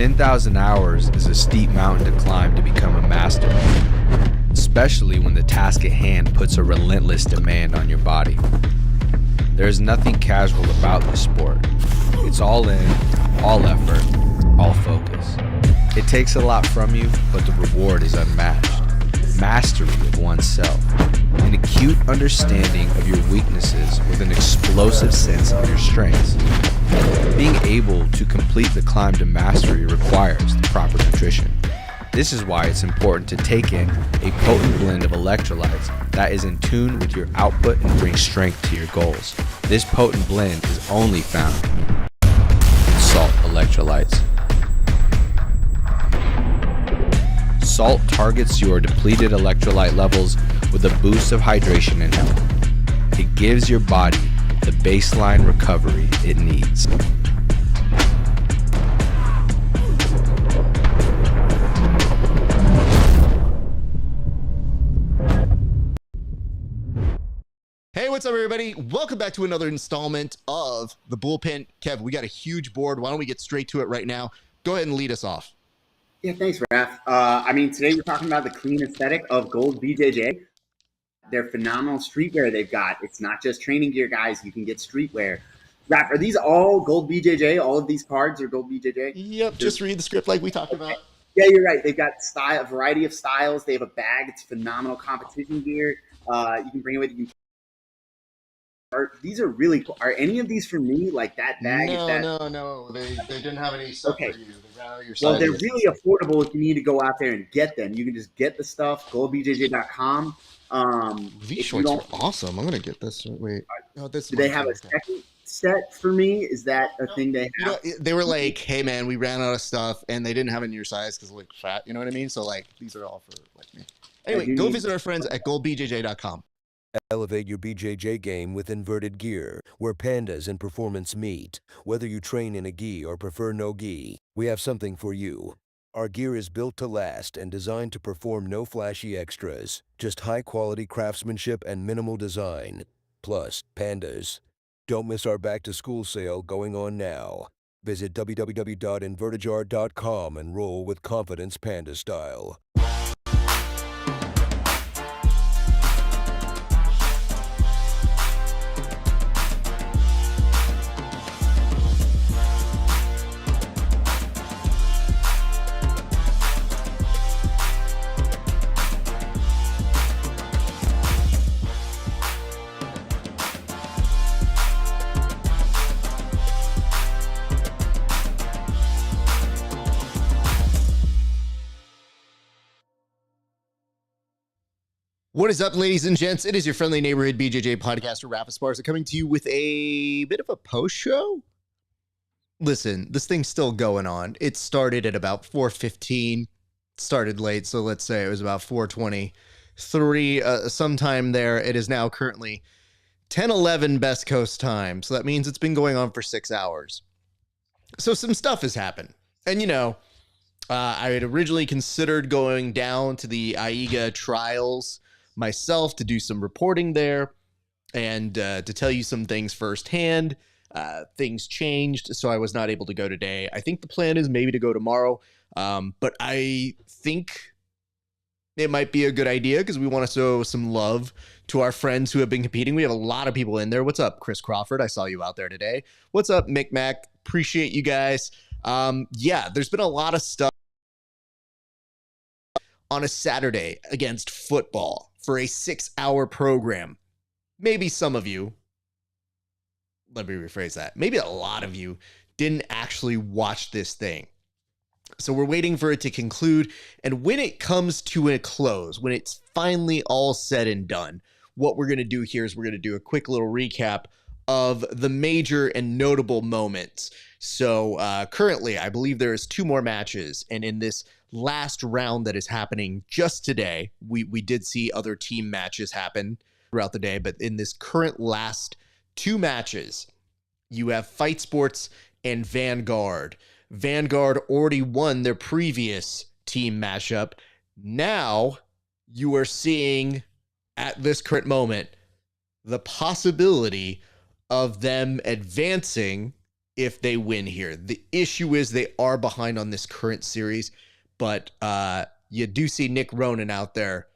10,000 hours is a steep mountain to climb to become a master, especially when the task at hand puts a relentless demand on your body. There is nothing casual about this sport. It's all in, all effort, all focus. It takes a lot from you, but the reward is unmatched. Mastery of oneself, an acute understanding of your weaknesses with an explosive sense of your strengths. Being able to complete the climb to mastery requires the proper nutrition. This is why it's important to take in a potent blend of electrolytes that is in tune with your output and brings strength to your goals. This potent blend is only found in salt electrolytes. Salt targets your depleted electrolyte levels with a boost of hydration and health. It gives your body the baseline recovery it needs. Hey, what's up, everybody? Welcome back to another installment of The Bullpen. Kev, we got a huge board. Why don't we get straight to it right now? Go ahead and lead us off. Yeah, thanks, Raph. Today we're talking about the clean aesthetic of Gold BJJ. They're phenomenal streetwear they've got. It's not just training gear, guys. You can get streetwear. Raph, are these all Gold BJJ? All of these cards are Gold BJJ? Yep, just read the script like we talked about. Yeah, you're right. They've got a variety of styles. They have a bag. It's phenomenal competition gear. You can bring it with you. These are really cool. Are any of these for me? Like that bag? No. They didn't have any stuff for you. They ran out of your Well, they're sizes. really affordable if you need to go out there and get them. You can just get the stuff, goldbjj.com. These shorts are awesome. I'm going to get this. Wait. Oh, this Do they have a second set for me? Is that a thing they have? They were like, hey, man, we ran out of stuff, and they didn't have it in your size because like fat. You know what I mean? So, like, these are all for like me. Anyway, go visit our friends at goldbjj.com. Elevate your BJJ game with inverted gear, where pandas and performance meet. Whether you train in a gi or prefer no gi, we have something for you. Our gear is built to last and designed to perform no flashy extras, just high-quality craftsmanship and minimal design. Plus, pandas. Don't miss our back-to-school sale going on now. Visit www.invertijar.com and roll with confidence panda style. What is up, ladies and gents? It is your friendly neighborhood BJJ podcaster, Raph Esparza, coming to you with a bit of a post show. Listen, this thing's still going on. It started at about 4:15. Started late, so let's say it was about 4:23. Sometime there. It is now currently 10:11 Best Coast time. So that means it's been going on for 6 hours. So some stuff has happened. And I had originally considered going down to the AIGA trials myself to do some reporting there and to tell you some things firsthand. Things changed, so I was not able to go today. I think the plan is maybe to go tomorrow, but I think it might be a good idea because we want to show some love to our friends who have been competing. We have a lot of people in there. What's up, Chris Crawford? I saw you out there today. What's up, Mick Mac? Appreciate you guys. There's been a lot of stuff on a Saturday against football for a 6-hour program. Maybe some of you, let me rephrase that, maybe a lot of you didn't actually watch this thing. So we're waiting for it to conclude. And when it comes to a close, when it's finally all said and done, what we're going to do here is we're going to do a quick little recap of the major and notable moments. So currently, I believe there is 2 more matches. And in this last round that is happening just today, we did see other team matches happen throughout the day. But in this current last 2 matches, you have Fight Sports and Vanguard. Vanguard already won their previous team matchup. Now you are seeing at this current moment the possibility of them advancing if they win here. The issue is they are behind on this current series, but you do see Nick Ronan out there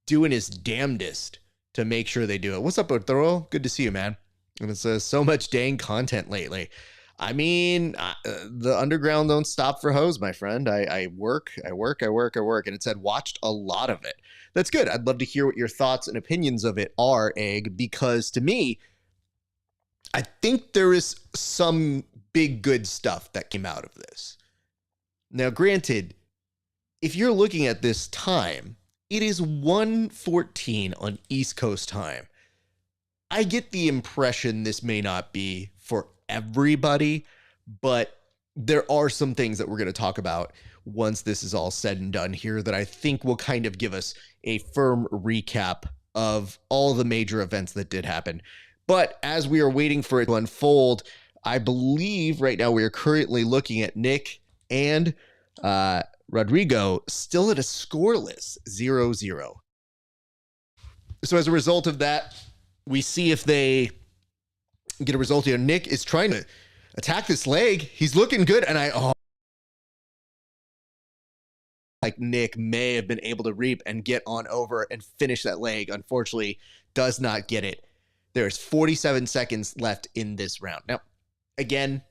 doing his damnedest to make sure they do it. What's up, Arturo? Good to see you, man. And it says so much dang content lately. I mean, the underground don't stop for hoes, my friend. I work, and it said watched a lot of it. That's good. I'd love to hear what your thoughts and opinions of it are, Egg, because to me, I think there is some big good stuff that came out of this. Now, granted, if you're looking at this time, it is 1:14 on East Coast time. I get the impression this may not be for everybody, but there are some things that we're going to talk about once this is all said and done here that I think will kind of give us a firm recap of all the major events that did happen. But as we are waiting for it to unfold, I believe right now we are currently looking at Nick and Rodrigo still at a scoreless 0-0. So as a result of that, we see if they get a result here. Nick is trying to attack this leg. He's looking good. And like Nick may have been able to reap and get on over and finish that leg. Unfortunately, does not get it. There's 47 seconds left in this round. Now, again,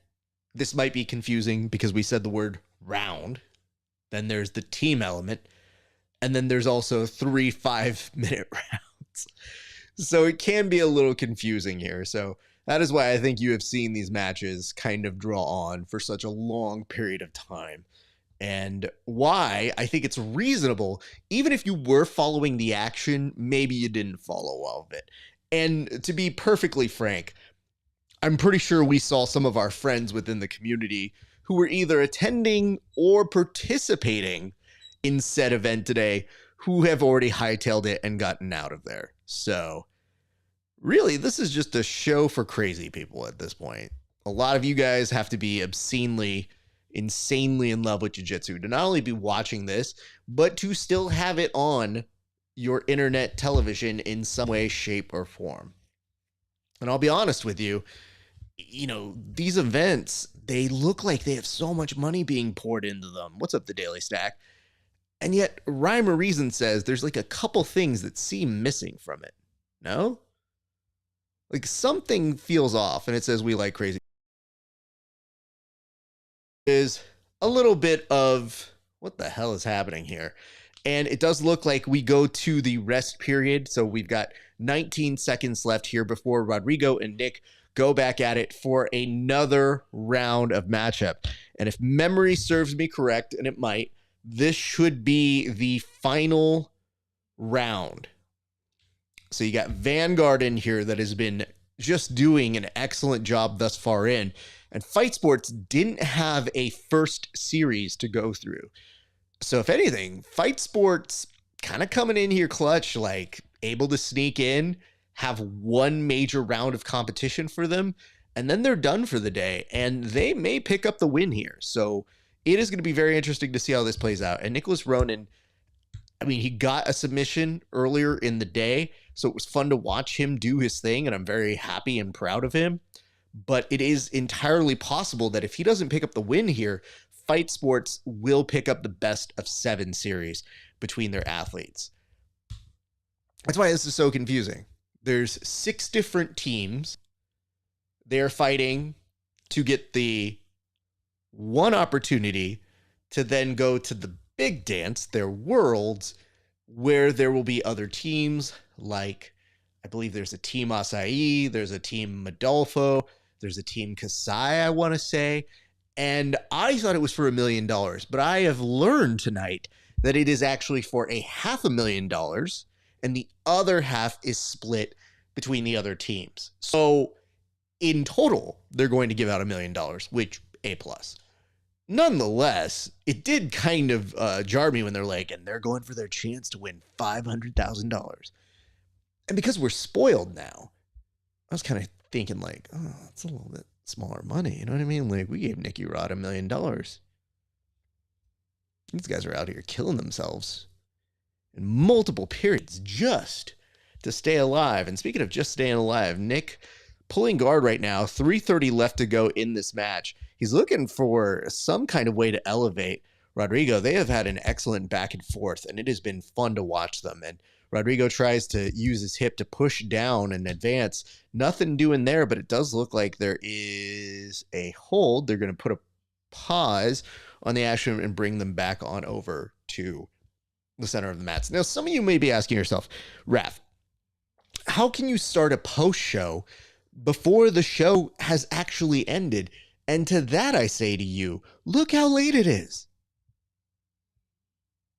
this might be confusing because we said the word round. Then there's the team element. And then there's also 3 5-minute rounds. So it can be a little confusing here. So that is why I think you have seen these matches kind of draw on for such a long period of time. And why I think it's reasonable, even if you were following the action, maybe you didn't follow all of it. And to be perfectly frank, I'm pretty sure we saw some of our friends within the community who were either attending or participating in said event today who have already hightailed it and gotten out of there. So really, this is just a show for crazy people at this point. A lot of you guys have to be obscenely, insanely in love with jiu-jitsu to not only be watching this, but to still have it on your internet television in some way, shape, or form. And I'll be honest with you, these events, they look like they have so much money being poured into them. What's up, the Daily Stack? And yet, Rhyme or Reason says there's like a couple things that seem missing from it. No? Like something feels off, and it says we like crazy. Is a little bit of what the hell is happening here? And it does look like we go to the rest period. So we've got 19 seconds left here before Rodrigo and Nick go back at it for another round of matchup. And if memory serves me correct, and it might, this should be the final round. So you got Vanguard in here that has been just doing an excellent job thus far in. And Fight Sports didn't have a first series to go through. So if anything, Fight Sports kind of coming in here clutch, like able to sneak in, have one major round of competition for them, and then they're done for the day. And they may pick up the win here. So it is going to be very interesting to see how this plays out. And Nicholas Ronan, I mean, he got a submission earlier in the day, so it was fun to watch him do his thing, and I'm very happy and proud of him. But it is entirely possible that if he doesn't pick up the win here, Fight Sports will pick up the best of 7 series between their athletes. That's why this is so confusing. There's 6 different teams. They're fighting to get the one opportunity to then go to the big dance, their worlds, where there will be other teams like, I believe there's a team Acai, there's a team Madolfo, there's a team Kasai, I want to say. And I thought it was for $1 million, but I have learned tonight that it is actually for $500,000, and the other half is split between the other teams. So in total, they're going to give out $1 million, which A+. Nonetheless, it did kind of jar me when they're like, and they're going for their chance to win $500,000. And because we're spoiled now, I was kind of thinking like, oh, it's a little bit smaller money. You know what I mean? Like, we gave Nicky Rod $1 million. These guys are out here killing themselves in multiple periods just to stay alive. And speaking of just staying alive, Nick pulling guard right now, 3:30 left to go in this match. He's looking for some kind of way to elevate Rodrigo. They have had an excellent back and forth, and it has been fun to watch them. And Rodrigo tries to use his hip to push down and advance. Nothing doing there, but it does look like there is a hold. They're going to put a pause on the action and bring them back on over to the center of the mats. Now, some of you may be asking yourself, Raph, how can you start a post show before the show has actually ended? And to that, I say to you, look how late it is.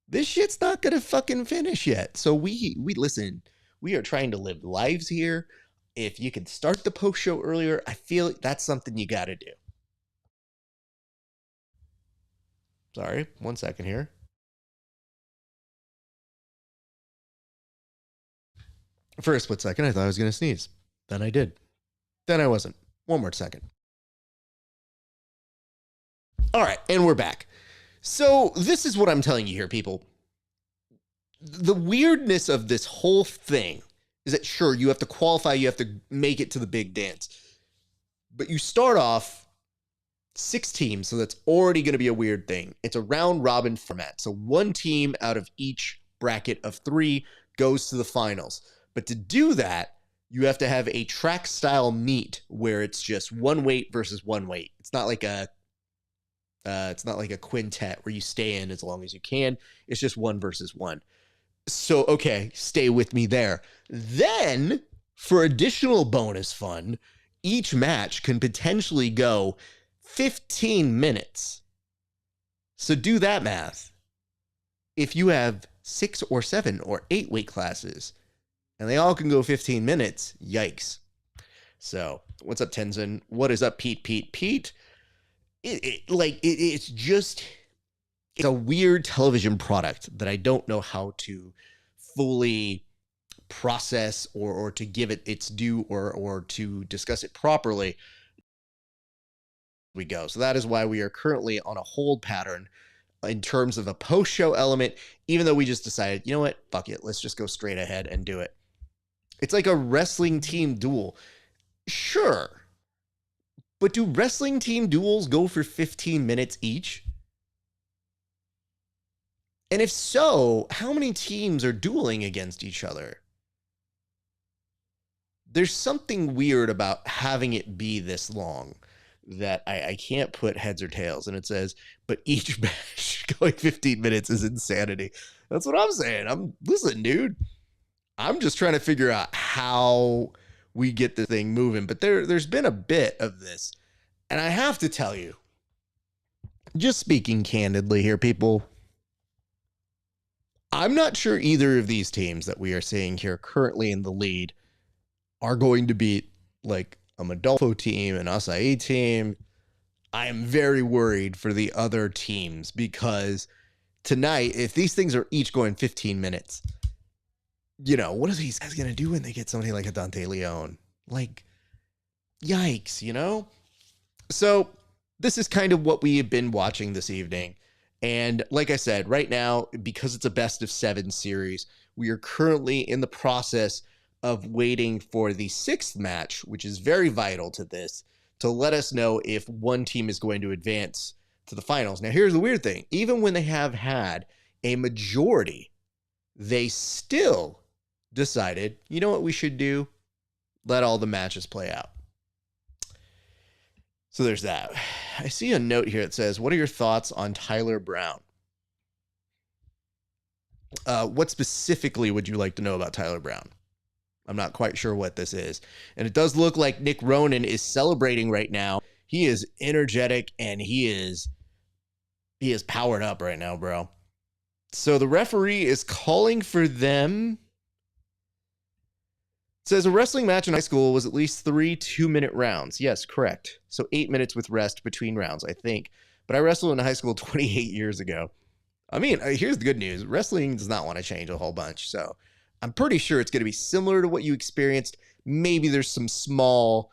This shit's not going to fucking finish yet. So we listen, we are trying to live lives here. If you could start the post show earlier, I feel that's something you got to do. Sorry, 1 second here. For a split second, I thought I was going to sneeze. Then I did. Then I wasn't. One more second. All right, and we're back. So this is what I'm telling you here, people. The weirdness of this whole thing is that, sure, you have to qualify, you have to make it to the big dance. But you start off 6 teams, so that's already going to be a weird thing. It's a round robin format. So one team out of each bracket of 3 goes to the finals. But to do that, you have to have a track style meet where it's just one weight versus one weight. It's not like a quintet where you stay in as long as you can. It's just 1 versus 1. So, okay, stay with me there. Then, for additional bonus fun, each match can potentially go 15 minutes. So do that math. If you have 6 or 7 or 8 weight classes, and they all can go 15 minutes, yikes. So, what's up, Tenzin? What is up, Pete? It's a weird television product that I don't know how to fully process or to give it its due or to discuss it properly. We go. So that is why we are currently on a hold pattern in terms of a post-show element, even though we just decided, you know what, fuck it, let's just go straight ahead and do it. It's like a wrestling team duel. Sure. But do wrestling team duels go for 15 minutes each? And if so, how many teams are dueling against each other? There's something weird about having it be this long that I can't put heads or tails. And it says, but each match going 15 minutes is insanity. That's what I'm saying. Listen, dude, I'm just trying to figure out how we get the thing moving. But there's been a bit of this. And I have to tell you, just speaking candidly here, people, I'm not sure either of these teams that we are seeing here currently in the lead are going to beat like a Modolfo team, an Acai team. I am very worried for the other teams because tonight, if these things are each going 15 minutes, you know, what are these guys going to do when they get somebody like a Dante Leon? Like, yikes, you know? So this is kind of what we have been watching this evening. And like I said, right now, because it's a best of 7 series, we are currently in the process of waiting for the 6th match, which is very vital to this, to let us know if one team is going to advance to the finals. Now, here's the weird thing. Even when they have had a majority, they still decided, you know what we should do? Let all the matches play out. So there's that. I see a note here that says, what are your thoughts on Tyler Brown? What specifically would you like to know about Tyler Brown? I'm not quite sure what this is. And it does look like Nick Ronan is celebrating right now. He is energetic and he is powered up right now, bro. So the referee is calling for them. It says a wrestling match in high school was at least 3 2-minute rounds. Yes, correct. So 8 minutes with rest between rounds, I think. But I wrestled in high school 28 years ago. I mean, here's the good news. Wrestling does not want to change a whole bunch. So I'm pretty sure it's going to be similar to what you experienced. Maybe there's some small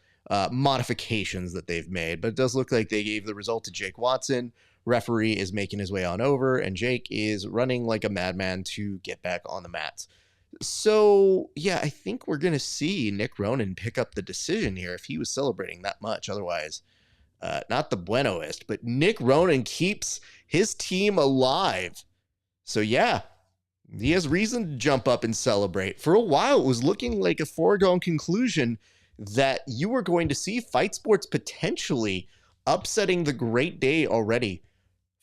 modifications that they've made. But it does look like they gave the result to Jake Watson. Referee is making his way on over. And Jake is running like a madman to get back on the mats. So, yeah, I think we're going to see Nick Ronan pick up the decision here if he was celebrating that much. Otherwise, not the buenoest, but Nick Ronan keeps his team alive. So, yeah, he has reason to jump up and celebrate. For a while, it was looking like a foregone conclusion that you were going to see Fight Sports potentially upsetting the great day already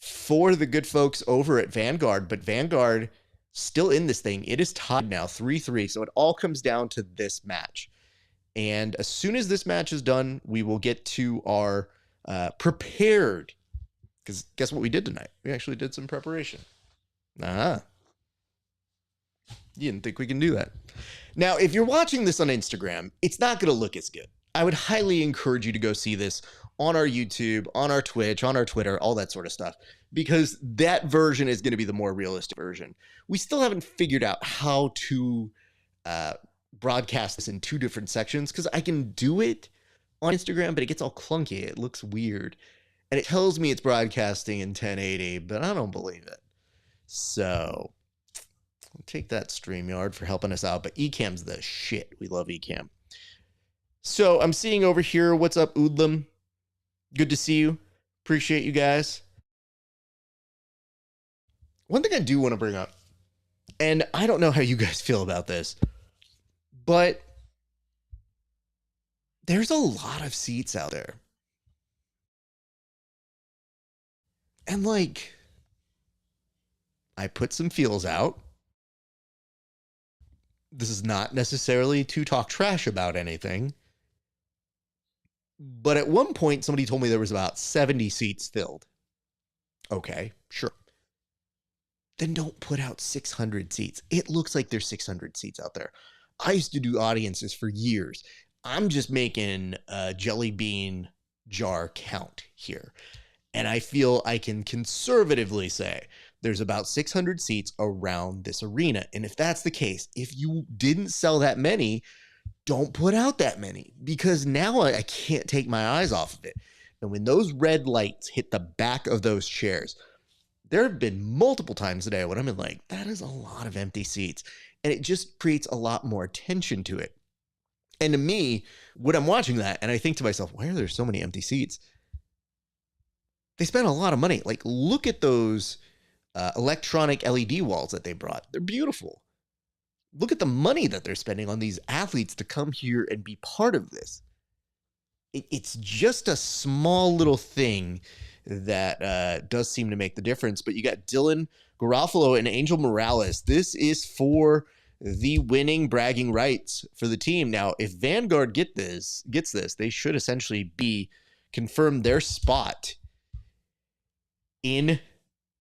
for the good folks over at Vanguard. But Vanguard still in this thing. It is tied now 3-3. So it all comes down to this match. And as soon as this match is done, we will get to our prepared. Because guess what we did tonight? We actually did some preparation. You didn't think we can do that. Now, if you're watching this on Instagram, it's not going to look as good. I would highly encourage you to go see this on our YouTube, on our Twitch, on our Twitter, all that sort of stuff, because that version is going to be the more realistic version. We still haven't figured out how to broadcast this in 2 different sections, because I can do it on Instagram, but it gets all clunky. It looks weird. And it tells me it's broadcasting in 1080, but I don't believe it. So I'll take that, StreamYard, for helping us out. But Ecamm's the shit. We love Ecamm. So I'm seeing over here, what's up, Oodlam? Good to see you. Appreciate you guys. One thing I do want to bring up, and I don't know how you guys feel about this, but there's a lot of seats out there. And like, I put some feels out. This is not necessarily to talk trash about anything. But at one point, somebody told me there was about 70 seats filled. Okay, sure. Then don't put out 600 seats. It looks like there's 600 seats out there. I used to do audiences for years. I'm just making a jelly bean jar count here. And I feel I can conservatively say there's about 600 seats around this arena. And if that's the case, if you didn't sell that many, don't put out that many, because now I can't take my eyes off of it. And when those red lights hit the back of those chairs, there have been multiple times today when I'm like, that is a lot of empty seats. And it just creates a lot more attention to it. And to me, when I'm watching that and I think to myself, why are there so many empty seats? They spent a lot of money. Like, look at those electronic LED walls that they brought. They're beautiful. Look at the money that they're spending on these athletes to come here and be part of this. It's just a small little thing that does seem to make the difference. But you got Dylan Garofalo and Angel Morales. This is for the winning bragging rights for the team. Now, if Vanguard gets this, they should essentially confirm their spot in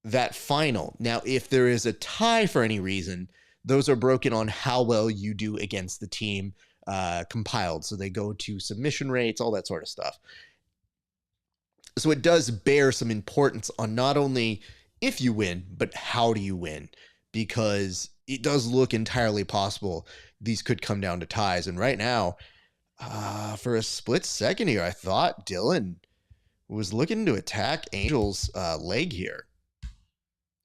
that final. Now, if there is a tie for any reason, those are broken on how well you do against the team compiled. So they go to submission rates, all that sort of stuff. So it does bear some importance on not only if you win, but how do you win? Because it does look entirely possible these could come down to ties. And right now, for a split second here, I thought Dylan was looking to attack Angel's leg here.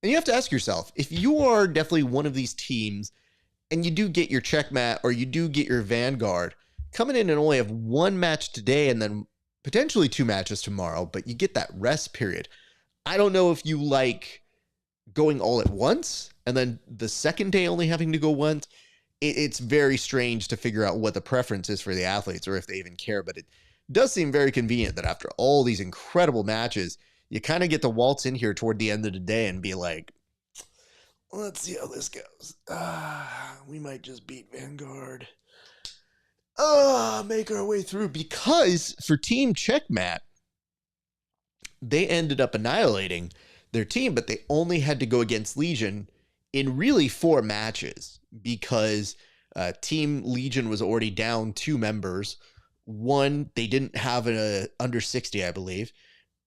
And you have to ask yourself, if you are definitely one of these teams and you do get your checkmat or you do get your Vanguard, coming in and only have 1 match today and then potentially 2 matches tomorrow, but you get that rest period. I don't know if you like going all at once and then the second day only having to go once. It's very strange to figure out what the preference is for the athletes or if they even care, but it does seem very convenient that after all these incredible matches, you kind of get to waltz in here toward the end of the day and be like, let's see how this goes. We might just beat Vanguard. Make our way through. Because for Team Checkmat, they ended up annihilating their team, but they only had to go against Legion in really 4 matches because Team Legion was already down 2 members. 1, they didn't have an under 60, I believe.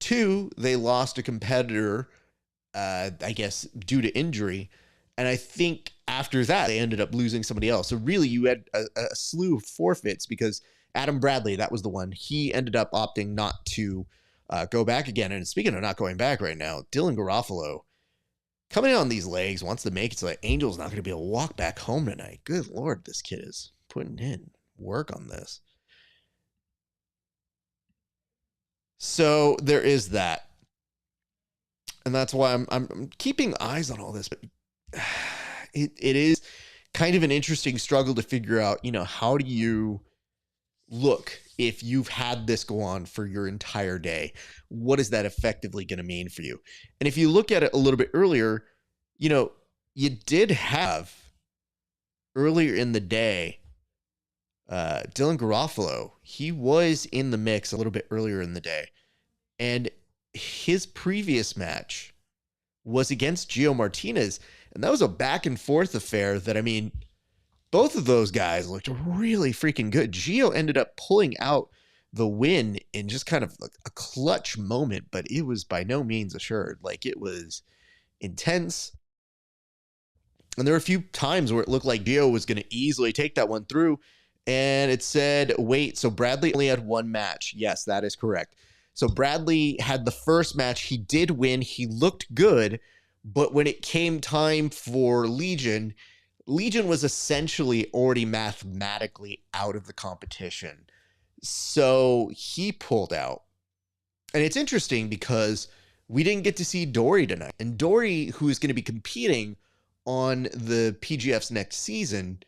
2, they lost a competitor, I guess, due to injury. And I think after that, they ended up losing somebody else. So really, you had a slew of forfeits because Adam Bradley, that was the one. He ended up opting not to go back again. And speaking of not going back right now, Dylan Garofalo, coming in on these legs, wants to make it so that Angel's not going to be able to walk back home tonight. Good Lord, this kid is putting in work on this. So there is that. And that's why I'm keeping eyes on all this. But it is kind of an interesting struggle to figure out, how do you look if you've had this go on for your entire day? What is that effectively going to mean for you? And if you look at it a little bit earlier, you did have earlier in the day, Dylan Garofalo, he was in the mix a little bit earlier in the day. And his previous match was against Gio Martinez. And that was a back and forth affair that, both of those guys looked really freaking good. Gio ended up pulling out the win in just kind of like a clutch moment, but it was by no means assured. Like, it was intense. And there were a few times where it looked like Gio was going to easily take that one through. And it said, wait, so Bradley only had one match. Yes, that is correct. So Bradley had the first match. He did win. He looked good. But when it came time for Legion was essentially already mathematically out of the competition. So he pulled out. And it's interesting because we didn't get to see Dory tonight. And Dory, who is going to be competing on the PGF's next season,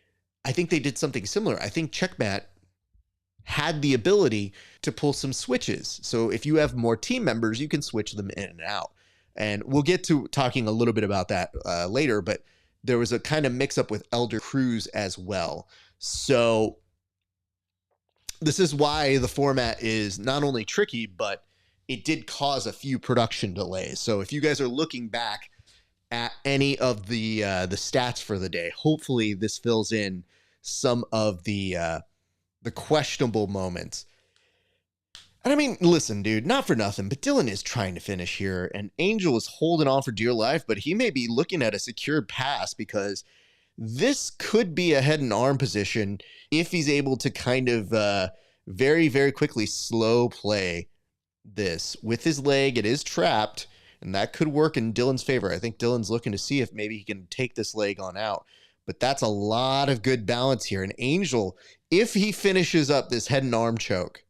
I think they did something similar. I think Checkmat had the ability to pull some switches. So if you have more team members, you can switch them in and out. And we'll get to talking a little bit about that later, but there was a kind of mix up with Elder Cruz as well. So this is why the format is not only tricky, but it did cause a few production delays. So if you guys are looking back at any of the stats for the day, hopefully this fills in some of the questionable moments. And listen, dude, not for nothing, but Dylan is trying to finish here, and Angel is holding on for dear life, but he may be looking at a secured pass because this could be a head and arm position if he's able to kind of very, very quickly slow play this. With his leg, it is trapped, and that could work in Dylan's favor. I think Dylan's looking to see if maybe he can take this leg on out. But that's a lot of good balance here. And Angel, if he finishes up this head and arm choke,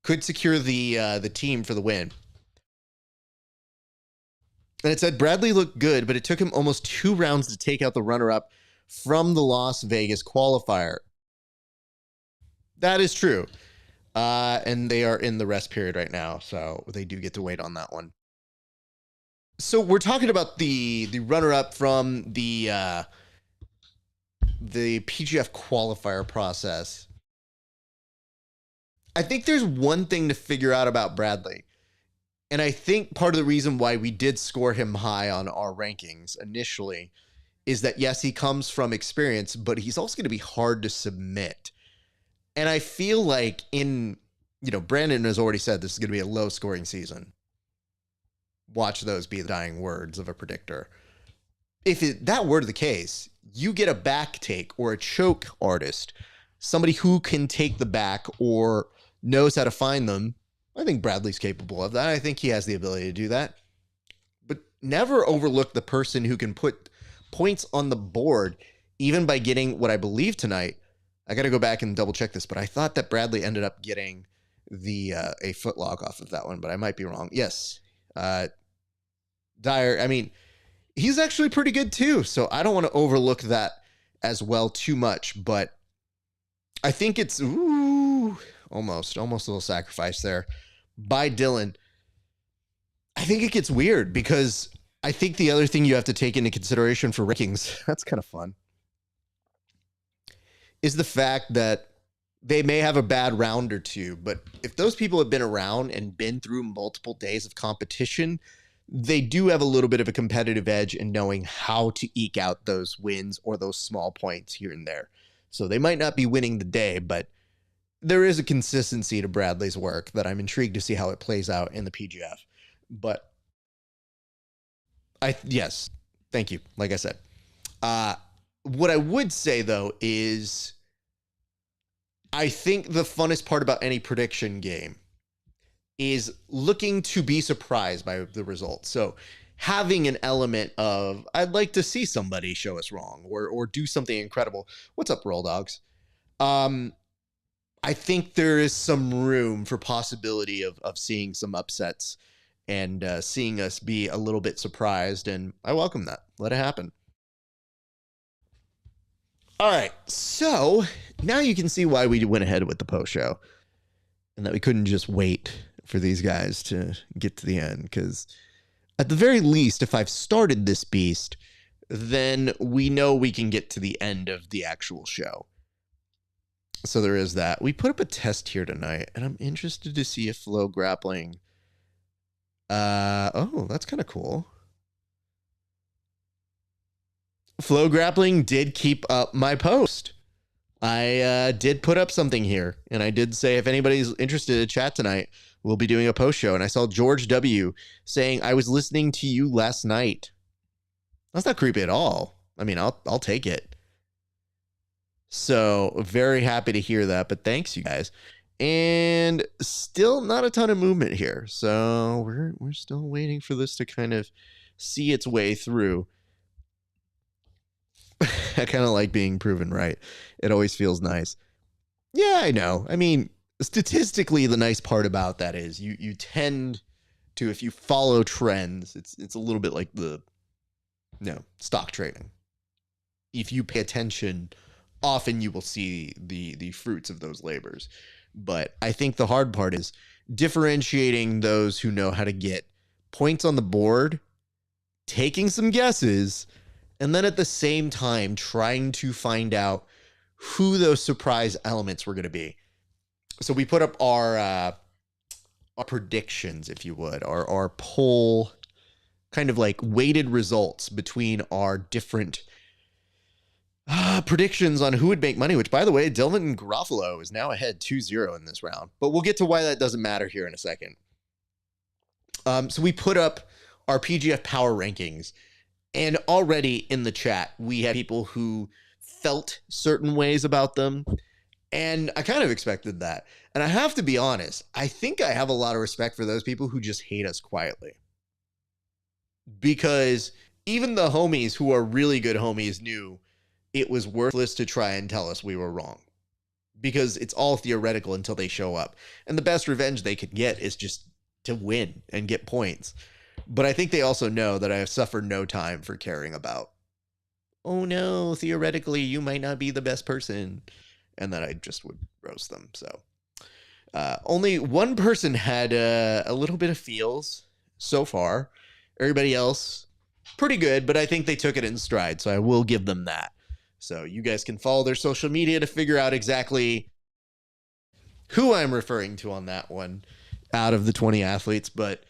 could secure the team for the win. And it said Bradley looked good, but it took him almost 2 rounds to take out the runner-up from the Las Vegas qualifier. That is true. And they are in the rest period right now, so they do get to wait on that one. So we're talking about the runner-up from the PGF qualifier process. I think there's one thing to figure out about Bradley. And I think part of the reason why we did score him high on our rankings initially is that, yes, he comes from experience, but he's also going to be hard to submit. And I feel like Brandon has already said this is going to be a low scoring season. Watch those be the dying words of a predictor. If that were the case, you get a back take or a choke artist, somebody who can take the back or knows how to find them. I think Bradley's capable of that. I think he has the ability to do that. But never overlook the person who can put points on the board, even by getting what I believe tonight. I got to go back and double check this, but I thought that Bradley ended up getting a foot log off of that one, but I might be wrong. Yes. Dyer, he's actually pretty good too, so I don't want to overlook that as well too much, but I think it's almost a little sacrifice there by Dylan. I think it gets weird because I think the other thing you have to take into consideration for rankings, that's kind of fun, is the fact that they may have a bad round or two, but if those people have been around and been through multiple days of competition, they do have a little bit of a competitive edge in knowing how to eke out those wins or those small points here and there. So they might not be winning the day, but there is a consistency to Bradley's work that I'm intrigued to see how it plays out in the PGF. But yes, thank you. Like I said, what I would say though is I think the funnest part about any prediction game is looking to be surprised by the results. So having an element of, I'd like to see somebody show us wrong or do something incredible. What's up, Roll Dogs? I think there is some room for possibility of seeing some upsets and seeing us be a little bit surprised, and I welcome that. Let it happen. All right, so now you can see why we went ahead with the post show and that we couldn't just wait for these guys to get to the end, because at the very least, if I've started this beast, then we know we can get to the end of the actual show. So there is that. We put up a test here tonight, and I'm interested to see if Flow Grappling... oh, that's kind of cool. Flow Grappling did keep up my post. I did put up something here, and I did say if anybody's interested in chat tonight, we'll be doing a post show. And I saw George W. saying, I was listening to you last night. That's not creepy at all. I mean, I'll take it. So very happy to hear that, but thanks you guys. And still not a ton of movement here. So we're still waiting for this to kind of see its way through. I kind of like being proven right. It always feels nice. Yeah, I know. I mean, statistically, the nice part about that is you tend to, if you follow trends, it's a little bit like stock trading. If you pay attention, often you will see the fruits of those labors. But I think the hard part is differentiating those who know how to get points on the board, taking some guesses, and then at the same time trying to find out who those surprise elements were going to be. So we put up our predictions, if you would, our poll, kind of like weighted results between our different predictions on who would make money, which, by the way, Dylan Garofalo is now ahead 2-0 in this round. But we'll get to why that doesn't matter here in a second. So we put up our PGF power rankings, and already in the chat, we had people who felt certain ways about them, and I kind of expected that. And I have to be honest, I think I have a lot of respect for those people who just hate us quietly. Because even the homies who are really good homies knew it was worthless to try and tell us we were wrong, because it's all theoretical until they show up. And the best revenge they could get is just to win and get points. But I think they also know that I have suffered no time for caring about, oh no, theoretically, you might not be the best person. And then I just would roast them. So only one person had a little bit of feels so far. Everybody else, pretty good, but I think they took it in stride. So I will give them that. So you guys can follow their social media to figure out exactly who I'm referring to on that one out of the 20 athletes. But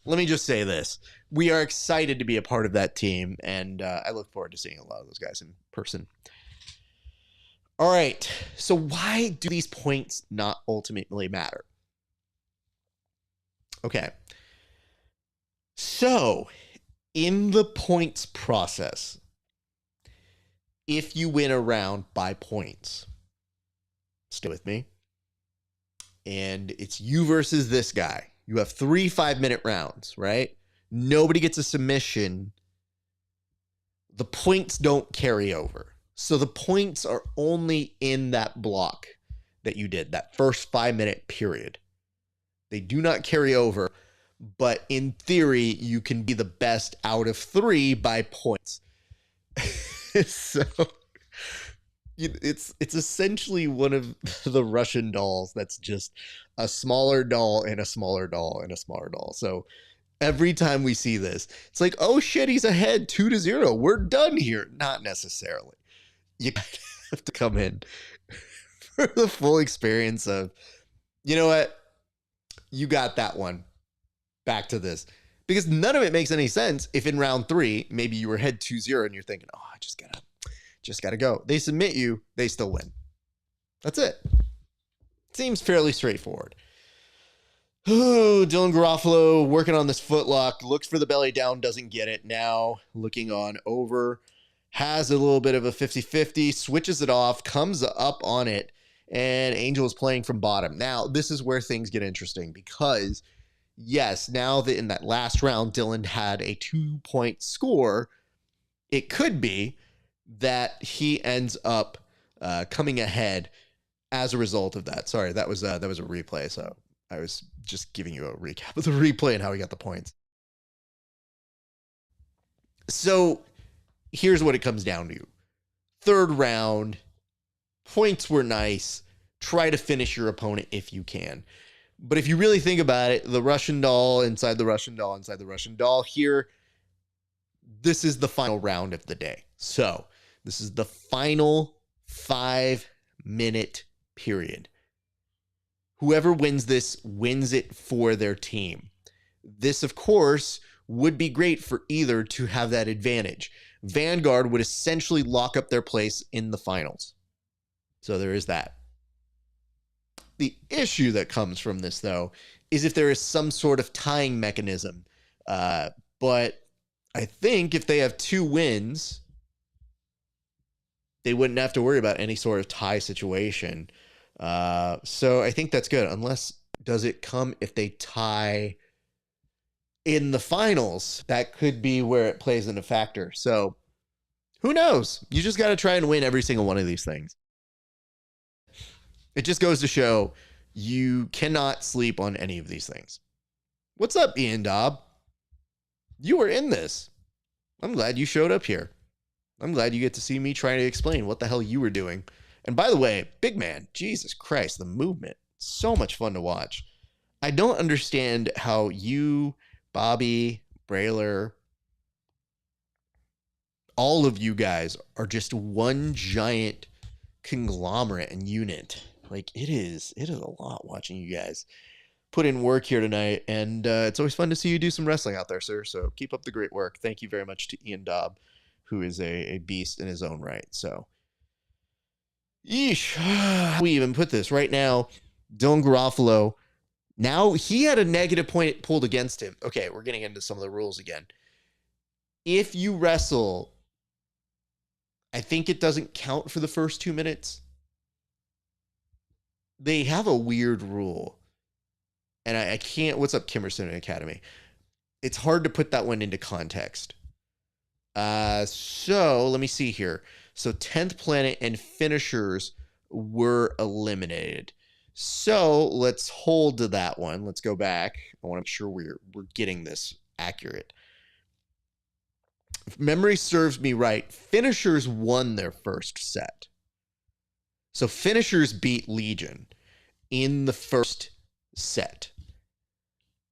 let me just say this. We are excited to be a part of that team, and I look forward to seeing a lot of those guys in person. All right, so why do these points not ultimately matter? Okay, so in the points process, if you win a round by points, stay with me, and it's you versus this guy. You have 3 5-minute rounds, right? Nobody gets a submission. The points don't carry over. So the points are only in that block that you did, that first 5-minute period. They do not carry over, but in theory, you can be the best out of 3 by points. So it's essentially one of the Russian dolls that's just a smaller doll and a smaller doll and a smaller doll. So every time we see this, it's like, oh shit, he's ahead 2-0. We're done here. Not necessarily. You have to come in for the full experience of, you know what? You got that one. Back to this. Because none of it makes any sense if in round 3, maybe you were ahead 2-0 and you're thinking, oh, I just gotta go. They submit you, they still win. That's it. Seems fairly straightforward. Oh, Dylan Garofalo working on this footlock, looks for the belly down, doesn't get it. Now looking on over, has a little bit of a 50-50, switches it off, comes up on it, and Angel is playing from bottom. Now, this is where things get interesting, because yes, now that in that last round, Dylan had a 2-point score, it could be that he ends up coming ahead as a result of that. Sorry, that was a replay, so I was just giving you a recap of the replay and how he got the points. So here's what it comes down to. Third round, points were nice. Try to finish your opponent if you can. But if you really think about it, the Russian doll inside the Russian doll inside the Russian doll here, this is the final round of the day. So this is the final 5-minute period. Whoever wins this wins it for their team. This, of course, would be great for either to have that advantage. Vanguard would essentially lock up their place in the finals. So there is that. The issue that comes from this, though, is if there is some sort of tying mechanism. But I think if they have 2 wins, they wouldn't have to worry about any sort of tie situation. So I think that's good. Unless, does it come if they tie in the finals? That could be where it plays in a factor. So who knows? You just got to try and win every single one of these things. It just goes to show you cannot sleep on any of these things. What's up, Ian Dobb? You were in this. I'm glad you showed up here. I'm glad you get to see me trying to explain what the hell you were doing. And by the way, big man, Jesus Christ, the movement. So much fun to watch. I don't understand how you, Bobby, Brailer, all of you guys are just one giant conglomerate and unit. Like, it is a lot watching you guys put in work here tonight, and it's always fun to see you do some wrestling out there, sir. So keep up the great work. Thank you very much to Ian Dobb, who is a beast in his own right. So, yeesh. We even put this right now. Dylan Garofalo, now he had a negative point pulled against him. Okay, we're getting into some of the rules again. If you wrestle, I think it doesn't count for the first 2 minutes. They have a weird rule. And I can't, what's up, Kimmerson Academy? It's hard to put that one into context. So let me see here. So 10th Planet and finishers were eliminated. So let's hold to that one. Let's go back. I want to make sure we're getting this accurate. If memory serves me right, finishers won their first set. So finishers beat Legion in the first set.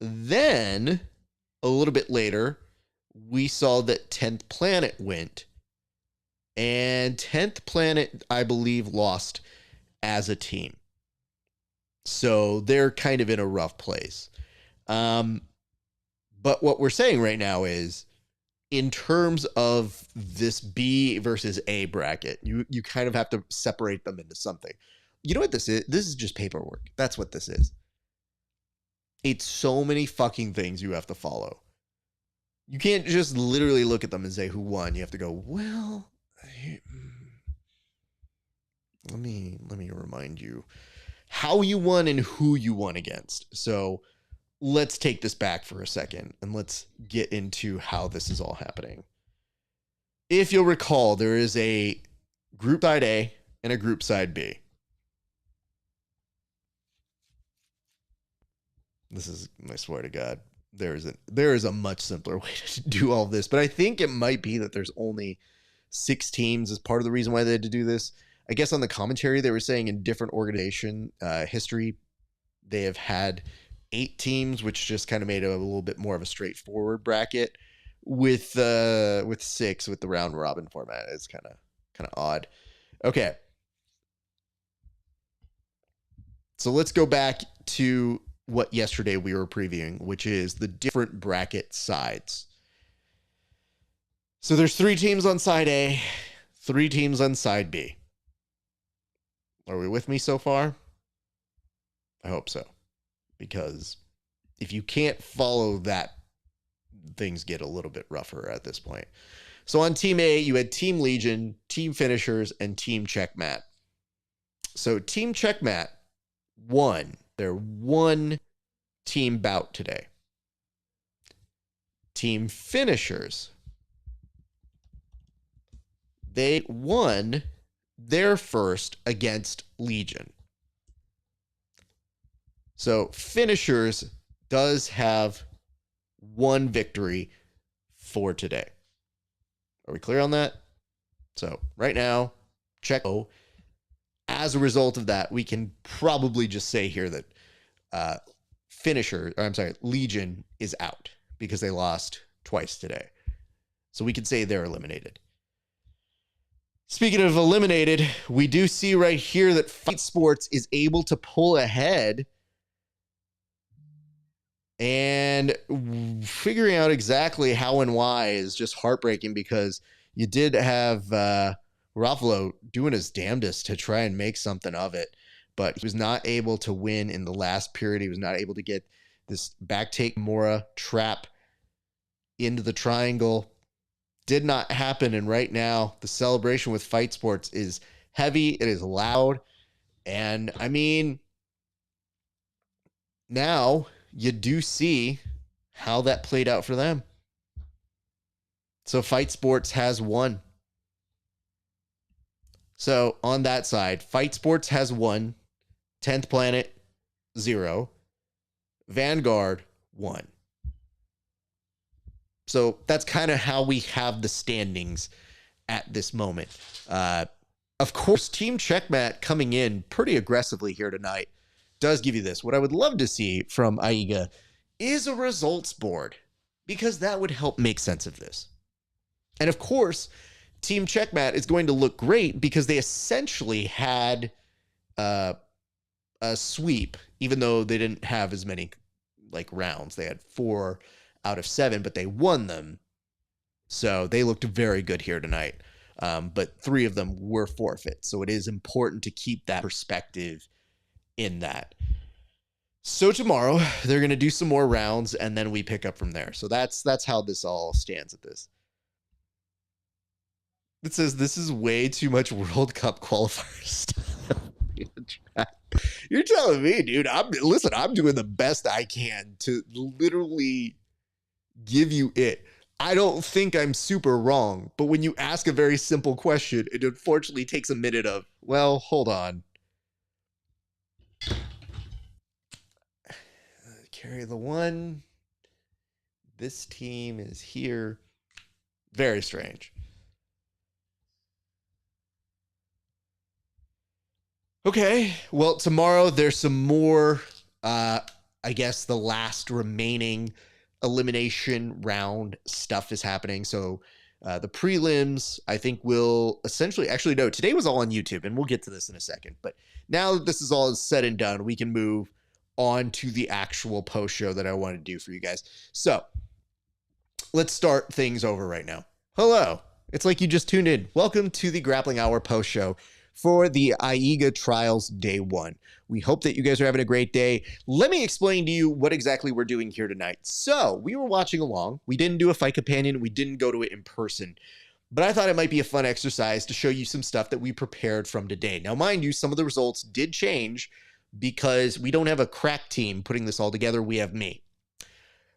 Then, a little bit later, we saw that 10th Planet went. And 10th Planet, I believe, lost as a team. So they're kind of in a rough place. But what we're saying right now is, in terms of this B versus A bracket, you kind of have to separate them into something. You know what this is? This is just paperwork. That's what this is. It's so many fucking things you have to follow. You can't just literally look at them and say who won. You have to go, well, let me remind you how you won and who you won against. So let's take this back for a second and let's get into how this is all happening. If you'll recall, there is a group side A and a group side B. This is, I swear to God, there is a much simpler way to do all this, but I think it might be that there's only 6 teams as part of the reason why they had to do this. I guess on the commentary, they were saying in different organization history, they have had 8 teams, which just kind of made it a little bit more of a straightforward bracket. With 6 with the round robin format, it's kind of odd. Okay, so let's go back to what yesterday we were previewing, which is the different bracket sides. So there's 3 teams on side A, 3 teams on side B. Are we with me so far? I hope so. Because if you can't follow that, things get a little bit rougher at this point. So on Team A, you had Team Legion, Team Finishers, and Team Checkmat. So Team Checkmat won their 1 team bout today. Team Finishers. They won their first against Legion. So Finishers does have one victory for today. Are we clear on that? So right now, check. As a result of that, we can probably just say here that Legion is out because they lost twice today. So we could say they're eliminated. Speaking of eliminated, we do see right here that Fight Sports is able to pull ahead. And figuring out exactly how and why is just heartbreaking because you did have Ruffalo doing his damnedest to try and make something of it, but he was not able to win in the last period. He was not able to get this back take Mora trap into the triangle. Did not happen. And right now, the celebration with Fight Sports is heavy. It is loud. And I mean, now you do see how that played out for them. So Fight Sports has won. So on that side, Fight Sports has won. 10th Planet, 0. Vanguard, 1. So that's kind of how we have the standings at this moment. Of course, Team Checkmat coming in pretty aggressively here tonight does give you this. What I would love to see from AIGA is a results board, because that would help make sense of this. And of course, Team Checkmat is going to look great because they essentially had a sweep, even though they didn't have as many rounds. They had 4 out of 7, but they won them. So they looked very good here tonight. But 3 of them were forfeit. So it is important to keep that perspective in that. So tomorrow they're going to do some more rounds and then we pick up from there. So that's how this all stands at this. It says this is way too much World Cup qualifier style. You're telling me, dude. I'm doing the best I can to literally give you it. I don't think I'm super wrong, but when you ask a very simple question, it unfortunately takes a minute of, well, hold on. Carry the 1. This team is here. Very strange. Okay, well, tomorrow there's some more, I guess the last remaining elimination round stuff is happening. So the prelims, I think, will essentially, actually, no, today was all on YouTube, and we'll get to this in a second. But now that this is all said and done, we can move on to the actual post show that I want to do for you guys. So let's start things over right now. Hello, it's like you just tuned in. Welcome to the Grappling Hour post show for the AIGA Trials Day 1. We hope that you guys are having a great day. Let me explain to you what exactly we're doing here tonight. So we were watching along. We didn't do a fight companion. We didn't go to it in person. But I thought it might be a fun exercise to show you some stuff that we prepared from today. Now, mind you, some of the results did change because we don't have a crack team putting this all together. We have me.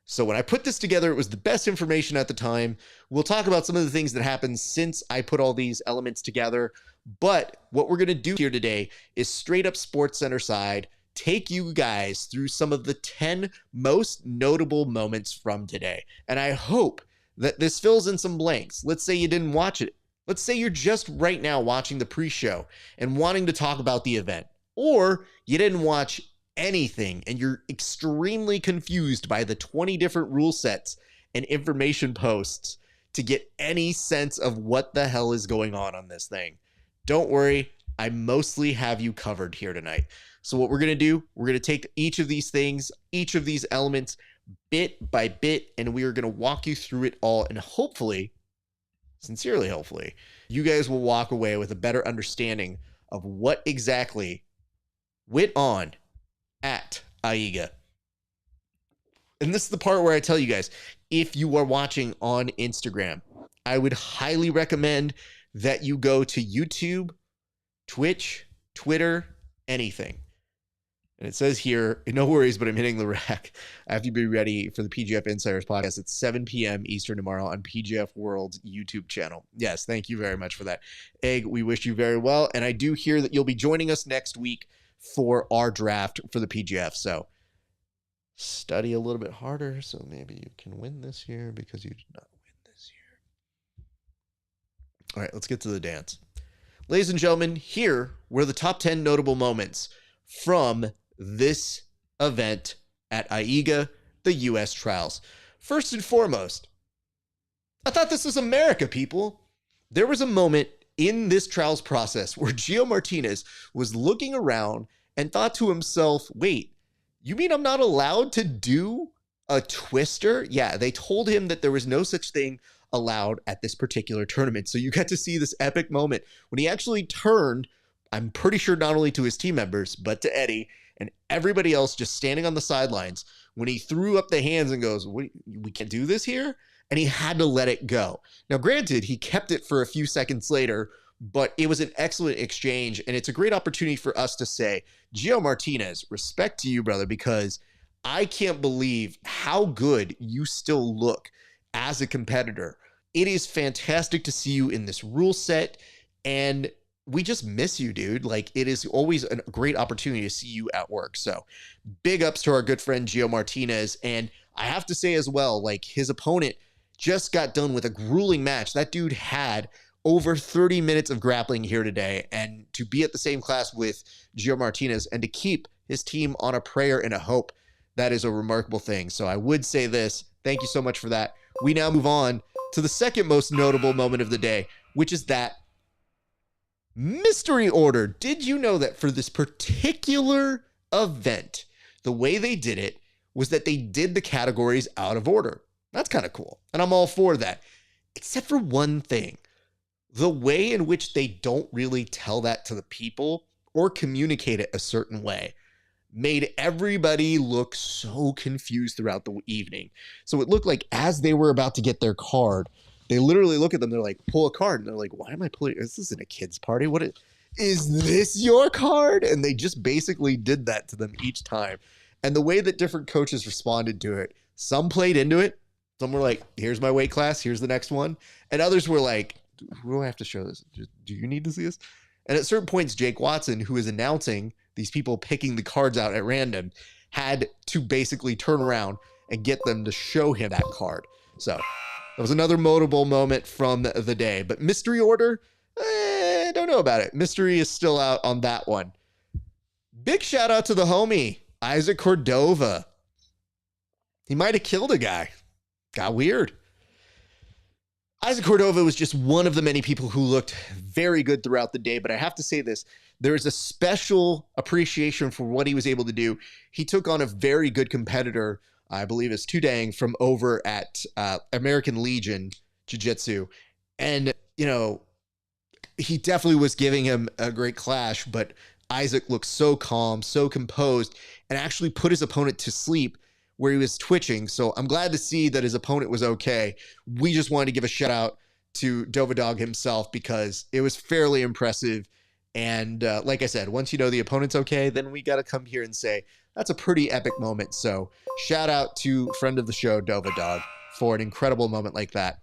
So when I put this together, it was the best information at the time. We'll talk about some of the things that happened since I put all these elements together. But what we're going to do here today is straight up Sports Center side, take you guys through some of the 10 most notable moments from today. And I hope that this fills in some blanks. Let's say you didn't watch it. Let's say you're just right now watching the pre-show and wanting to talk about the event. Or you didn't watch anything and you're extremely confused by the 20 different rule sets and information posts to get any sense of what the hell is going on this thing. Don't worry, I mostly have you covered here tonight. So what we're going to do, we're going to take each of these things, each of these elements, bit by bit, and we are going to walk you through it all. And hopefully, sincerely hopefully, you guys will walk away with a better understanding of what exactly went on at AIGA. And this is the part where I tell you guys, if you are watching on Instagram, I would highly recommend that you go to YouTube, Twitch, Twitter, anything. And it says here, no worries, but I'm hitting the rack. I have to be ready for the PGF Insiders podcast at 7 p.m. Eastern tomorrow on PGF World's YouTube channel. Yes, thank you very much for that. Egg, we wish you very well. And I do hear that you'll be joining us next week for our draft for the PGF. So study a little bit harder so maybe you can win this year, because you did not win this year. All right, let's get to the dance. Ladies and gentlemen, here were the top 10 notable moments from this event at AIGA, the US trials. First and foremost, I thought this was America, people. There was a moment in this trials process where Gio Martinez was looking around and thought to himself, wait, you mean I'm not allowed to do a twister? Yeah, they told him that there was no such thing allowed at this particular tournament. So you got to see this epic moment when he actually turned, I'm pretty sure not only to his team members, but to Eddie and everybody else just standing on the sidelines, when he threw up the hands and goes, we can't do this here. And he had to let it go. Now, granted, he kept it for a few seconds later, but it was an excellent exchange. And it's a great opportunity for us to say, Gio Martinez, respect to you, brother, because I can't believe how good you still look as a competitor. It is fantastic to see you in this rule set, and we just miss you, dude. Like, it is always a great opportunity to see you at work. So big ups to our good friend Gio Martinez. And I have to say as well, like, his opponent just got done with a grueling match. That dude had over 30 minutes of grappling here today, and to be at the same class with Gio Martinez and to keep his team on a prayer and a hope, that is a remarkable thing. So I would say this, thank you so much for that. We now move on to the second most notable moment of the day, which is that mystery order. Did you know that for this particular event, the way they did it was that they did the categories out of order? That's kind of cool. And I'm all for that, except for one thing. The way in which they don't really tell that to the people or communicate it a certain way made everybody look so confused throughout the evening. So it looked like as they were about to get their card, they literally look at them, they're like, pull a card. And they're like, why am I pulling? This isn't a kid's party. Is this your card? And they just basically did that to them each time. And the way that different coaches responded to it, some played into it. Some were like, here's my weight class. Here's the next one. And others were like, who do I have to show this? Do you need to see this? And at certain points, Jake Watson, who is announcing these people picking the cards out at random, had to basically turn around and get them to show him that card. So that was another notable moment from the day. But mystery order, I don't know about it. Mystery is still out on that one. Big shout out to the homie, Isaac Cordova. He might have killed a guy. Got weird. Isaac Cordova was just one of the many people who looked very good throughout the day, but I have to say this, there is a special appreciation for what he was able to do. He took on a very good competitor, I believe it's Tudang, from over at American Legion Jiu-Jitsu, and, you know, he definitely was giving him a great clash, but Isaac looked so calm, so composed, and actually put his opponent to sleep where he was twitching. So I'm glad to see that his opponent was okay. We just wanted to give a shout out to Dovadog himself because it was fairly impressive. And like I said, once you know the opponent's okay, then we got to come here and say, that's a pretty epic moment. So shout out to friend of the show, Dovadog, for an incredible moment like that.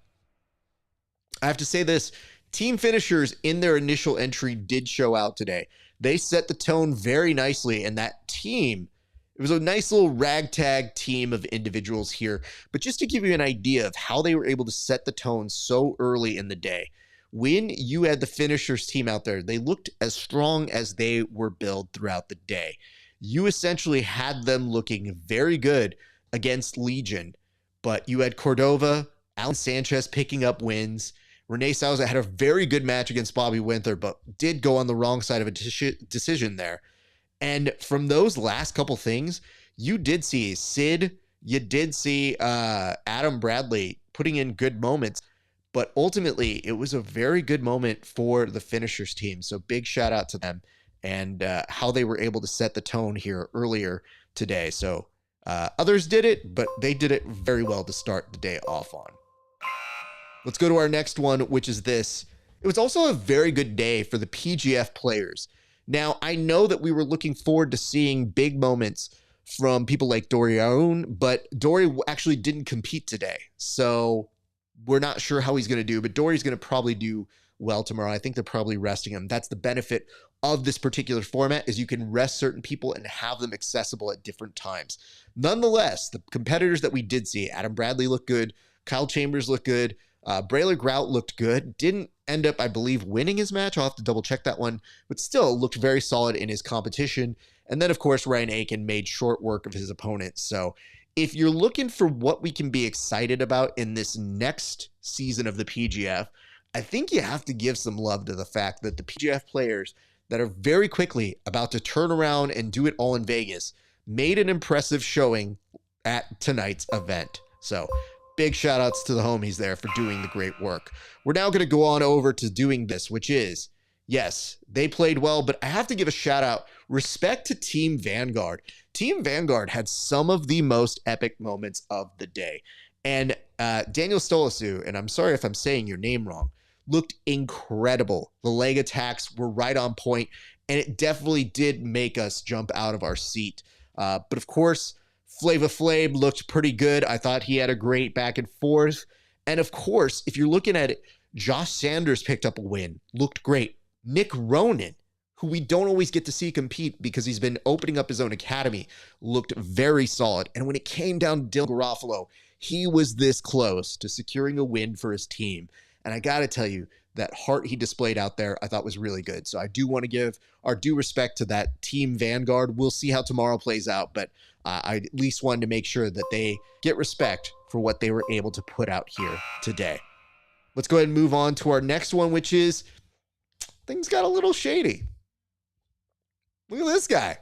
I have to say this, team finishers in their initial entry did show out today. They set the tone very nicely, and that team, it was a nice little ragtag team of individuals here. But just to give you an idea of how they were able to set the tone so early in the day, when you had the finishers team out there, they looked as strong as they were billed throughout the day. You essentially had them looking very good against Legion, but you had Cordova, Alan Sanchez picking up wins. Renee Souza had a very good match against Bobby Winther, but did go on the wrong side of a decision there. And from those last couple things, you did see Sid, you did see Adam Bradley putting in good moments, but ultimately it was a very good moment for the finishers team. So big shout out to them and how they were able to set the tone here earlier today. So others did it, but they did it very well to start the day off on. Let's go to our next one, which is this. It was also a very good day for the PGF players. Now, I know that we were looking forward to seeing big moments from people like Dorian, but Dory actually didn't compete today. So we're not sure how he's going to do, but Dory's going to probably do well tomorrow. I think they're probably resting him. That's the benefit of this particular format, is you can rest certain people and have them accessible at different times. Nonetheless, the competitors that we did see, Adam Bradley looked good, Kyle Chambers looked good, Braylor Grout looked good, didn't end up, I believe, winning his match. I'll have to double check that one, but still looked very solid in his competition. And then, of course, Ryan Aiken made short work of his opponent. So if you're looking for what we can be excited about in this next season of the PGF, I think you have to give some love to the fact that the PGF players that are very quickly about to turn around and do it all in Vegas made an impressive showing at tonight's event. So big shout outs to the homies there for doing the great work. We're now going to go on over to doing this, which is, yes, they played well, but I have to give a shout out, respect to Team Vanguard. Team Vanguard had some of the most epic moments of the day. And Daniel Stolasu, and I'm sorry if I'm saying your name wrong, looked incredible. The leg attacks were right on point, and it definitely did make us jump out of our seat. But of course, Flava Flav looked pretty good. I thought he had a great back and forth. And of course, if you're looking at it, Josh Sanders picked up a win, looked great. Nick Ronan, who we don't always get to see compete because he's been opening up his own academy, looked very solid. And when it came down to Dylan Garofalo, he was this close to securing a win for his team. And I got to tell you, that heart he displayed out there, I thought was really good. So I do want to give our due respect to that Team Vanguard. We'll see how tomorrow plays out, but I at least wanted to make sure that they get respect for what they were able to put out here today. Let's go ahead and move on to our next one, which is, things got a little shady. Look at this guy.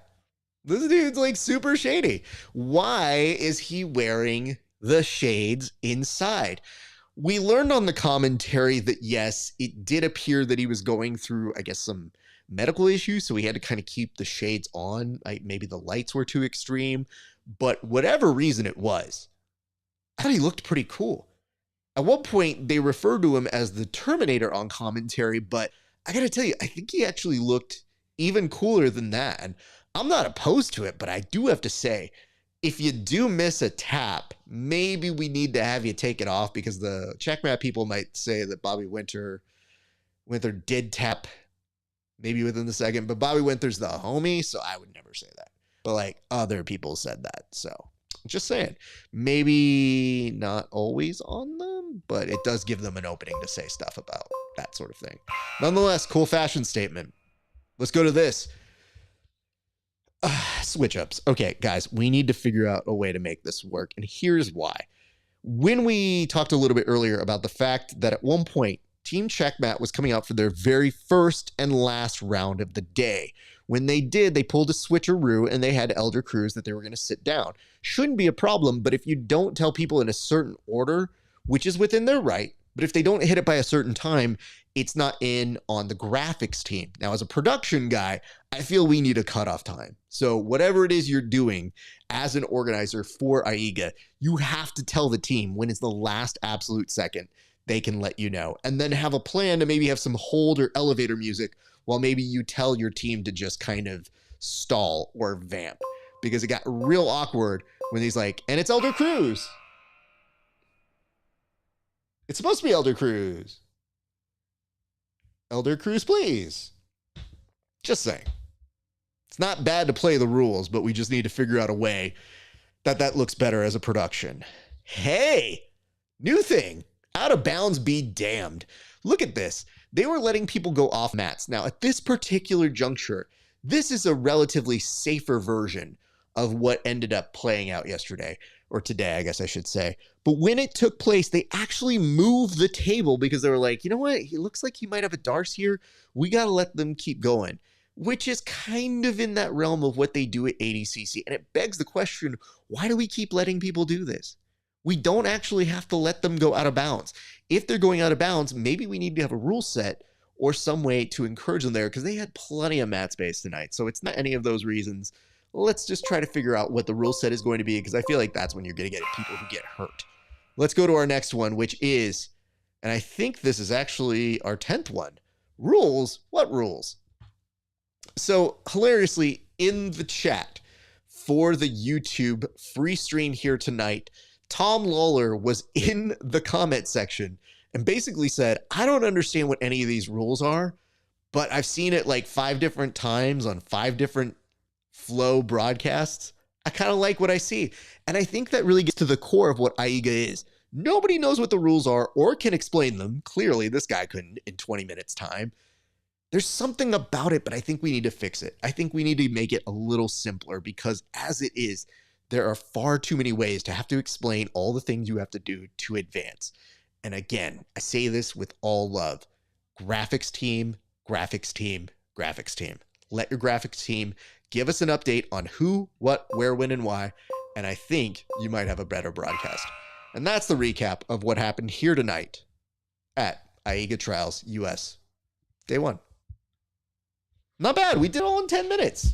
This dude's like super shady. Why is he wearing the shades inside? We learned on the commentary that, yes, it did appear that he was going through, I guess, some medical issues, so he had to kind of keep the shades on. Like maybe the lights were too extreme, but whatever reason it was, I thought he looked pretty cool. At one point, they referred to him as the Terminator on commentary, but I gotta tell you, I think he actually looked even cooler than that. And I'm not opposed to it, but I do have to say, if you do miss a tap, maybe we need to have you take it off, because the checkmat people might say that Bobby Winter did tap maybe within the second, but Bobby Winter's the homie, so I would never say that. But like other people said that, so just saying, maybe not always on them, but it does give them an opening to say stuff about that sort of thing. Nonetheless, cool fashion statement. Let's go to this. Switch ups. Okay, guys, we need to figure out a way to make this work. And here's why. When we talked a little bit earlier about the fact that at one point, Team Checkmat was coming out for their very first and last round of the day. When they did, they pulled a switcheroo and they had Elder Crews that they were going to sit down. Shouldn't be a problem, but if you don't tell people in a certain order, which is within their right, but if they don't hit it by a certain time, it's not in on the graphics team. Now, as a production guy, I feel we need a cutoff time. So whatever it is you're doing as an organizer for AIGA, you have to tell the team when it's the last absolute second they can let you know. And then have a plan to maybe have some hold or elevator music while maybe you tell your team to just kind of stall or vamp. Because it got real awkward when he's like, and it's Elder Crews. It's supposed to be Elder Crews. Elder Crews, please. Just saying. It's not bad to play the rules, but we just need to figure out a way that looks better as a production. Hey, new thing. Out of bounds be damned. Look at this. They were letting people go off mats. Now, at this particular juncture, this is a relatively safer version of what ended up playing out yesterday, or today, I guess I should say. But when it took place, they actually moved the table because they were like, you know what? He looks like he might have a Darce here. We got to let them keep going, which is kind of in that realm of what they do at ADCC. And it begs the question, why do we keep letting people do this? We don't actually have to let them go out of bounds. If they're going out of bounds, maybe we need to have a rule set or some way to encourage them there, because they had plenty of mat space tonight. So it's not any of those reasons. Let's just try to figure out what the rule set is going to be, because I feel like that's when you're going to get people who get hurt. Let's go to our next one, which is, and I think this is actually our 10th one. Rules? What rules? So hilariously, in the chat for the YouTube free stream here tonight, Tom Lawler was in the comment section and basically said, I don't understand what any of these rules are, but I've seen it like 5 different times on 5 different Flow broadcasts. I kind of like what I see. And I think that really gets to the core of what AIGA is. Nobody knows what the rules are or can explain them. Clearly, this guy couldn't in 20 minutes time. There's something about it, but I think we need to fix it. I think we need to make it a little simpler because as it is, there are far too many ways to have to explain all the things you have to do to advance. And again, I say this with all love. Graphics team, graphics team, graphics team. Let your graphics team give us an update on who, what, where, when, and why. And I think you might have a better broadcast. And that's the recap of what happened here tonight at AIGA Trials US. Day 1. Not bad. We did all in 10 minutes.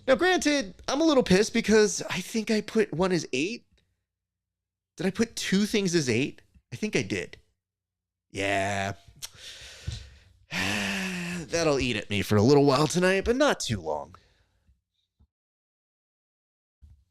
Now, granted, I'm a little pissed because I think I put one as 8. Did I put 2 things as 8? I think I did. Yeah. That'll eat at me for a little while tonight, but not too long.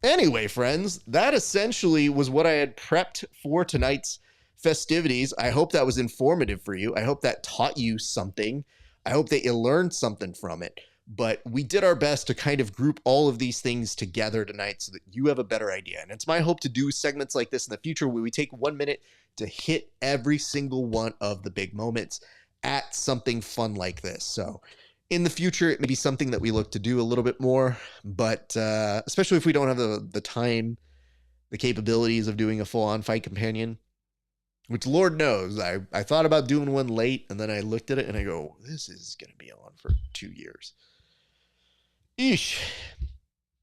Anyway, friends, that essentially was what I had prepped for tonight's festivities. I hope that was informative for you. I hope that taught you something. I hope that you learned something from it. But we did our best to kind of group all of these things together tonight so that you have a better idea. And it's my hope to do segments like this in the future where we take 1 minute to hit every single one of the big moments at something fun like this. So in the future, it may be something that we look to do a little bit more, but especially if we don't have the time, the capabilities of doing a full-on fight companion, which Lord knows, I thought about doing one late, and then I looked at it and I go, this is going to be on for 2 years. Eesh.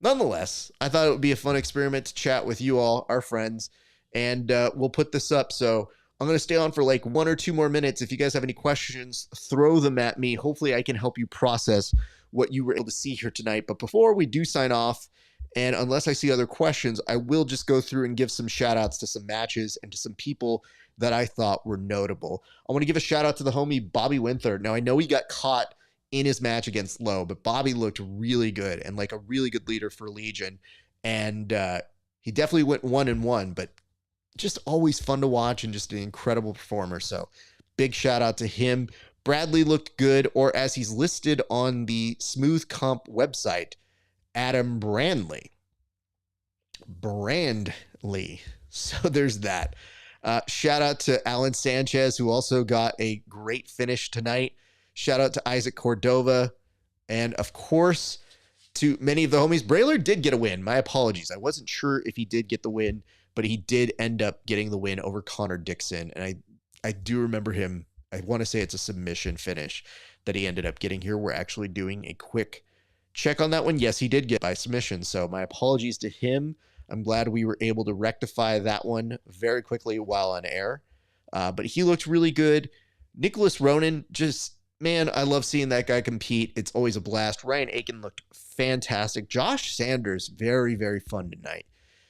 Nonetheless, I thought it would be a fun experiment to chat with you all, our friends, and we'll put this up. So I'm going to stay on for like 1 or 2 more minutes. If you guys have any questions, throw them at me. Hopefully I can help you process what you were able to see here tonight. But before we do sign off, and unless I see other questions, I will just go through and give some shout outs to some matches and to some people that I thought were notable. I want to give a shout out to the homie Bobby Winther. Now I know he got caught in his match against Lowe, but Bobby looked really good and like a really good leader for Legion. And he definitely went 1-1, but just always fun to watch and just an incredible performer. So big shout out to him. Bradley looked good, or as he's listed on the Smooth Comp website, Adam Brandley. So there's that. Shout out to Alan Sanchez, who also got a great finish tonight. Shout out to Isaac Cordova. And of course, to many of the homies. Braylor did get a win. My apologies. I wasn't sure if he did get the win, but he did end up getting the win over Connor Dixon. And I do remember him. I want to say it's a submission finish that he ended up getting here. We're actually doing a quick check on that one. Yes, he did get by submission. So my apologies to him. I'm glad we were able to rectify that one very quickly while on air. But he looked really good. Nicholas Ronan, just, man, I love seeing that guy compete. It's always a blast. Ryan Aiken looked fantastic. Josh Sanders, very, very fun tonight.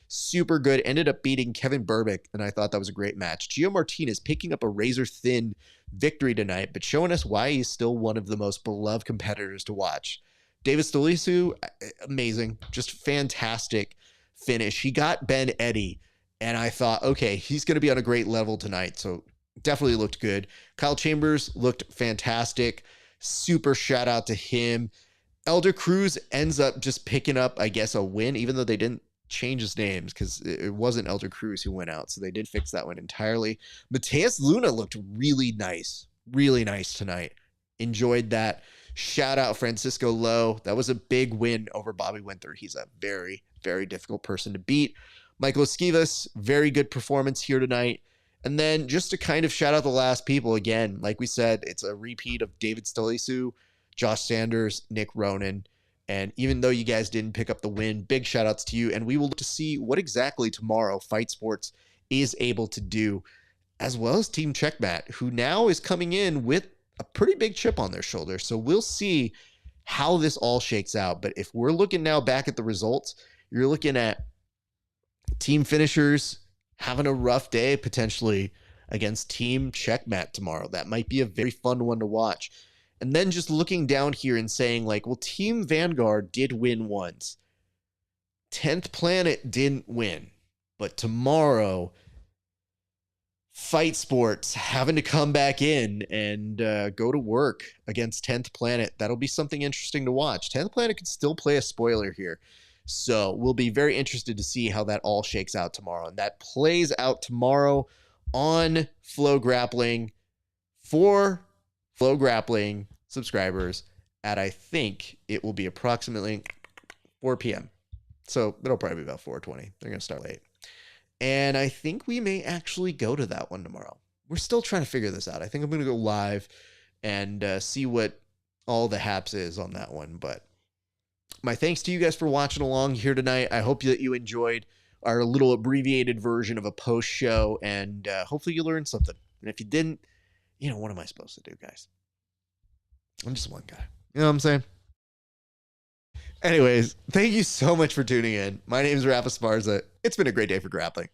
Super good. Ended up beating Kevin Burbick, and I thought that was a great match. Gio Martinez picking up a razor-thin victory tonight, but showing us why he's still one of the most beloved competitors to watch. David Stolisu, amazing. Just fantastic finish. He got Ben Eddy, and I thought, okay, he's going to be on a great level tonight, so definitely looked good. Kyle Chambers looked fantastic. Super shout out to him. Elder Cruz ends up just picking up, I guess, a win, even though they didn't change his names because it wasn't Elder Cruz who went out, so they did fix that one entirely. Mateus Luna looked really nice tonight. Enjoyed that. Shout out Francisco Lowe. That was a big win over Bobby Winther. He's a very, very difficult person to beat. Michael Esquivas, very good performance here tonight. And then just to kind of shout out the last people again, like we said, it's a repeat of David Stolisu, Josh Sanders, Nick Ronan. And even though you guys didn't pick up the win, big shout outs to you. And we will look to see what exactly tomorrow Fight Sports is able to do, as well as Team Checkmat, who now is coming in with a pretty big chip on their shoulder. So we'll see how this all shakes out. But if we're looking now back at the results, you're looking at Team Finishers having a rough day potentially against Team Checkmat tomorrow. That might be a very fun one to watch. And then just looking down here and saying like, well, Team Vanguard did win once. 10th Planet didn't win. But tomorrow, Fight Sports having to come back in and go to work against 10th Planet. That'll be something interesting to watch. 10th Planet could still play a spoiler here. So we'll be very interested to see how that all shakes out tomorrow. And that plays out tomorrow on Flow Grappling for Flow Grappling subscribers at, I think it will be approximately 4 p.m. So it'll probably be about 4:20. They're going to start late. And I think we may actually go to that one tomorrow. We're still trying to figure this out. I think I'm going to go live and see what all the haps is on that one. But my thanks to you guys for watching along here tonight. I hope that you enjoyed our little abbreviated version of a post show, and hopefully you learned something. And if you didn't, you know, what am I supposed to do, guys? I'm just one guy. You know what I'm saying? Anyways, thank you so much for tuning in. My name is Rafa Sparza. It's been a great day for grappling.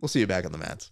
We'll see you back on the mats.